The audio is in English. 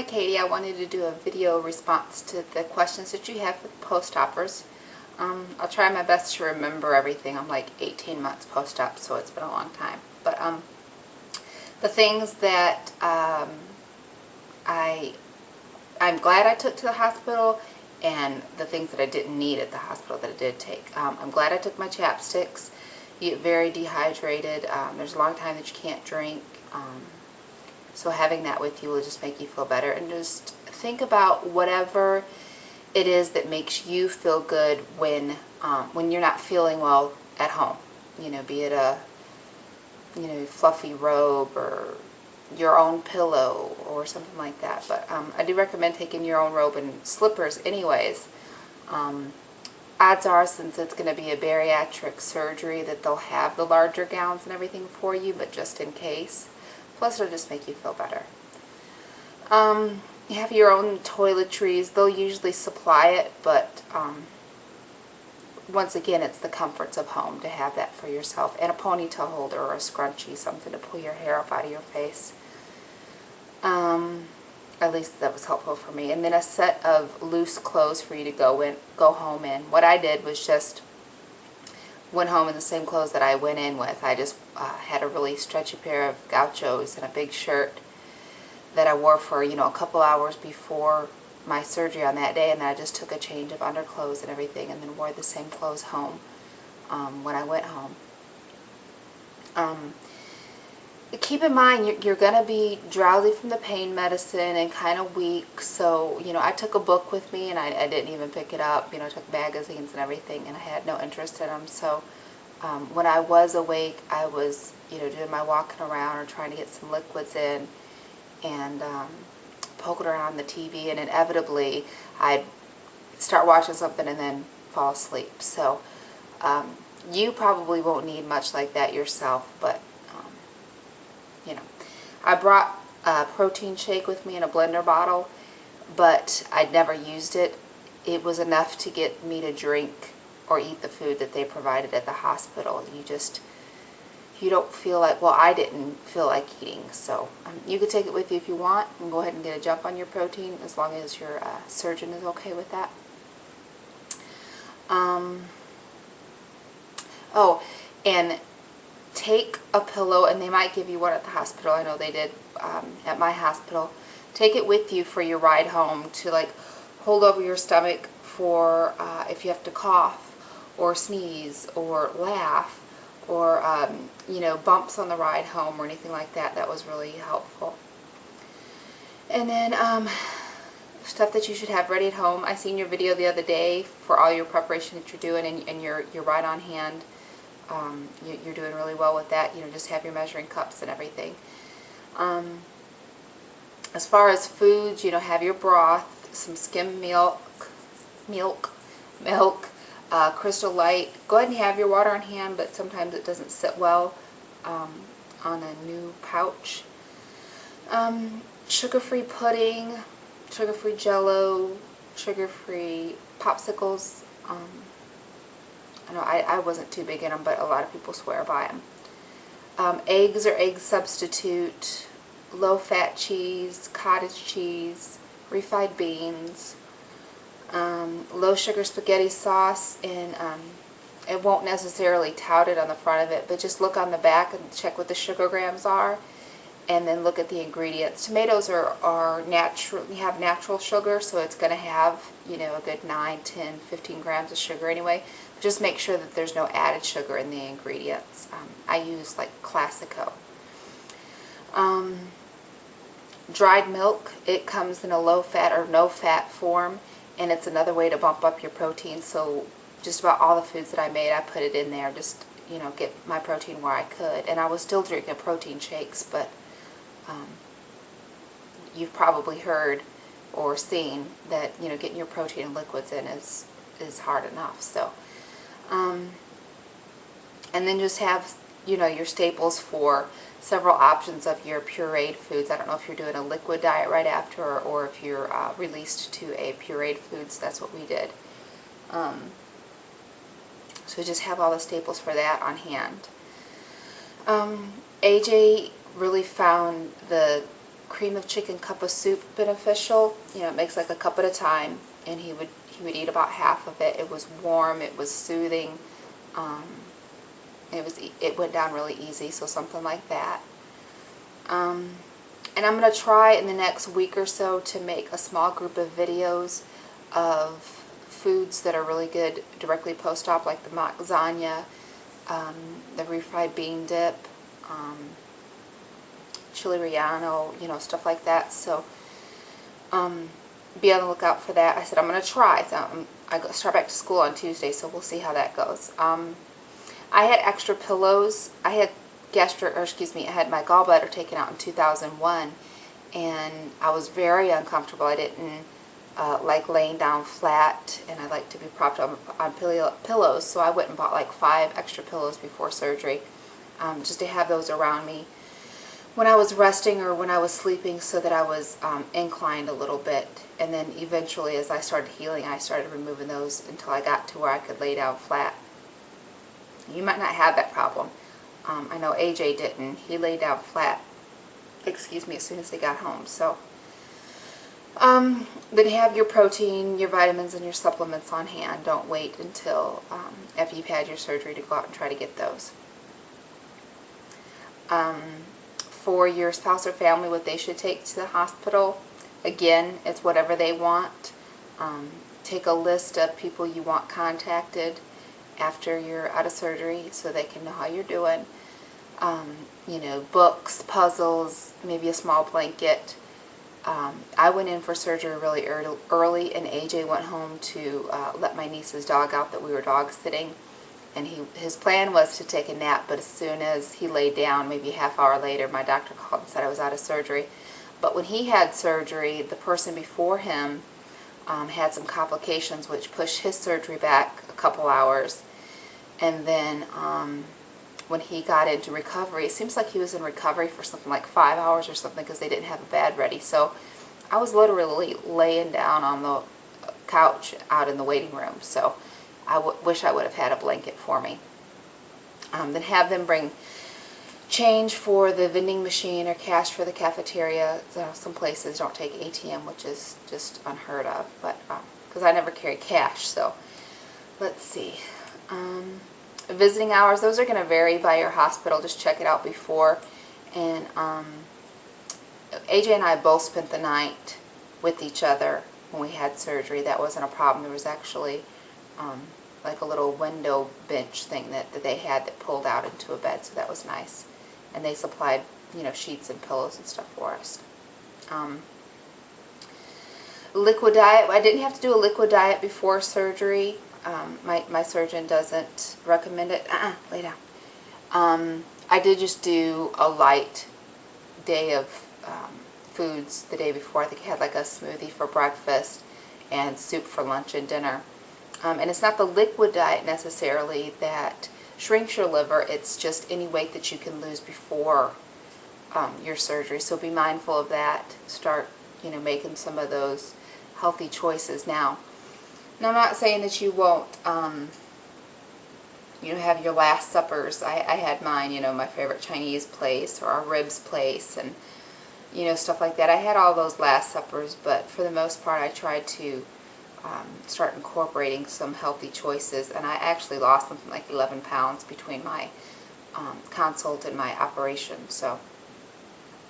Hi Katie, I wanted to do a video response to the questions that you have with post-opers. I'll try my best to remember everything. I'm like 18 months post-op, so it's been a long time. But the things that I'm glad I took to the hospital, and the things that I didn't need at the hospital that I did take. I'm glad I took my chapsticks. You get very dehydrated. There's a long time that you can't drink. So having that with you will just make you feel better. And just think about whatever it is that makes you feel good when you're not feeling well at home. You know, be it a fluffy robe or your own pillow or something like that. But I do recommend taking your own robe and slippers anyways. Odds are, since it's going to be a bariatric surgery, that they'll have the larger gowns and everything for you, but just in case. Plus, it'll just make you feel better. You have your own toiletries. They'll usually supply it, but once again, it's the comforts of home to have that for yourself. And a ponytail holder or a scrunchie, something to pull your hair up out of your face. At least that was helpful for me. And then a set of loose clothes for you to go home in. What I did was just went home in the same clothes that I went in with. I just had a really stretchy pair of gauchos and a big shirt that I wore for, a couple hours before my surgery on that day, and then I just took a change of underclothes and everything and then wore the same clothes home when I went home. Keep in mind, you're going to be drowsy from the pain medicine and kind of weak, so, I took a book with me and I didn't even pick it up. I took magazines and everything, and I had no interest in them, so when I was awake, I was, doing my walking around or trying to get some liquids in and poking around the TV, and inevitably I'd start watching something and then fall asleep. So you probably won't need much like that yourself, but I brought a protein shake with me in a blender bottle, but I'd never used it. It was enough to get me to drink or eat the food that they provided at the hospital. You don't feel like, well, I didn't feel like eating, so you could take it with you if you want and go ahead and get a jump on your protein as long as your surgeon is okay with that. Oh, and take a pillow, and they might give you one at the hospital. I know they did at my hospital. Take it with you for your ride home to hold over your stomach for if you have to cough or sneeze or laugh or bumps on the ride home or anything like that. That was really helpful. And then stuff that you should have ready at home. I seen your video the other day for all your preparation that you're doing, and your ride on hand. You're doing really well with that. Just have your measuring cups and everything. As far as foods, have your broth, some skim milk, Crystal Light. Go ahead and have your water on hand, but sometimes it doesn't sit well on a new pouch. Sugar-free pudding, sugar-free Jell-O, sugar-free popsicles. I know I wasn't too big in them, but a lot of people swear by them. Eggs or egg substitute, low-fat cheese, cottage cheese, refried beans, low-sugar spaghetti sauce, and it won't necessarily tout it on the front of it, but just look on the back and check what the sugar grams are, and then look at the ingredients. Tomatoes are natural, have natural sugar, so it's going to have, a good 9, 10, 15 grams of sugar anyway. Just make sure that there's no added sugar in the ingredients. I use Classico. Dried milk, it comes in a low-fat or no-fat form, and it's another way to bump up your protein. So just about all the foods that I made, I put it in there, just get my protein where I could. And I was still drinking protein shakes, but you've probably heard or seen that getting your protein and liquids in is hard enough. So and then just have your staples for several options of your pureed foods. I don't know if you're doing a liquid diet right after, or if you're released to a pureed foods. That's what we did. So just have all the staples for that on hand. AJ really found the cream of chicken cup of soup beneficial. You know, it makes like a cup at a time, and he would eat about half of it. It was warm, it was soothing, it went down really easy, so something like that. And I'm going to try in the next week or so to make a small group of videos of foods that are really good directly post-op, like the lasagna, the refried bean dip, chili relleno, you know, stuff like that. So be on the lookout for that. I said I'm going to try. So I start back to school on Tuesday, so we'll see how that goes. I had extra pillows. I had I had my gallbladder taken out in 2001, and I was very uncomfortable. I didn't like laying down flat, and I like to be propped on pillows, so I went and bought like 5 extra pillows before surgery, just to have those around me when I was resting or when I was sleeping, so that I was inclined a little bit. And then eventually, as I started healing, I started removing those until I got to where I could lay down flat. You might not have that problem. I know AJ didn't. He laid down flat, as soon as he got home. So then have your protein, your vitamins, and your supplements on hand. Don't wait until after you've had your surgery to go out and try to get those. For your spouse or family, what they should take to the hospital, again, it's whatever they want. Take a list of people you want contacted after you're out of surgery so they can know how you're doing. You know, books, puzzles, maybe a small blanket. I went in for surgery really early, and AJ went home to let my niece's dog out that we were dog sitting. And his plan was to take a nap, but as soon as he laid down, maybe a half hour later, my doctor called and said I was out of surgery. But when he had surgery, the person before him had some complications which pushed his surgery back a couple hours. And then when he got into recovery, it seems like he was in recovery for something like 5 hours or something, because they didn't have a bed ready. So I was literally laying down on the couch out in the waiting room. So I wish I would have had a blanket for me. Then have them bring change for the vending machine or cash for the cafeteria. Some places don't take ATM, which is just unheard of, but because I never carry cash. So let's see. Visiting hours, those are going to vary by your hospital. Just check it out before. And AJ and I both spent the night with each other when we had surgery. That wasn't a problem. There was actually like a little window bench thing that they had that pulled out into a bed, so that was nice. And they supplied, you know, sheets and pillows and stuff for us. Liquid diet, I didn't have to do a liquid diet before surgery. My surgeon doesn't recommend it. Lay down. I did just do a light day of foods the day before. I think I had like a smoothie for breakfast and soup for lunch and dinner. And it's not the liquid diet necessarily that shrinks your liver. It's just any weight that you can lose before your surgery. So be mindful of that. Start, you know, making some of those healthy choices now. Now, I'm not saying that you won't, you know, have your last suppers. I had mine, you know, my favorite Chinese place or our ribs place and, you know, stuff like that. I had all those last suppers, but for the most part I tried to start incorporating some healthy choices, and I actually lost something like 11 pounds between my consult and my operation. So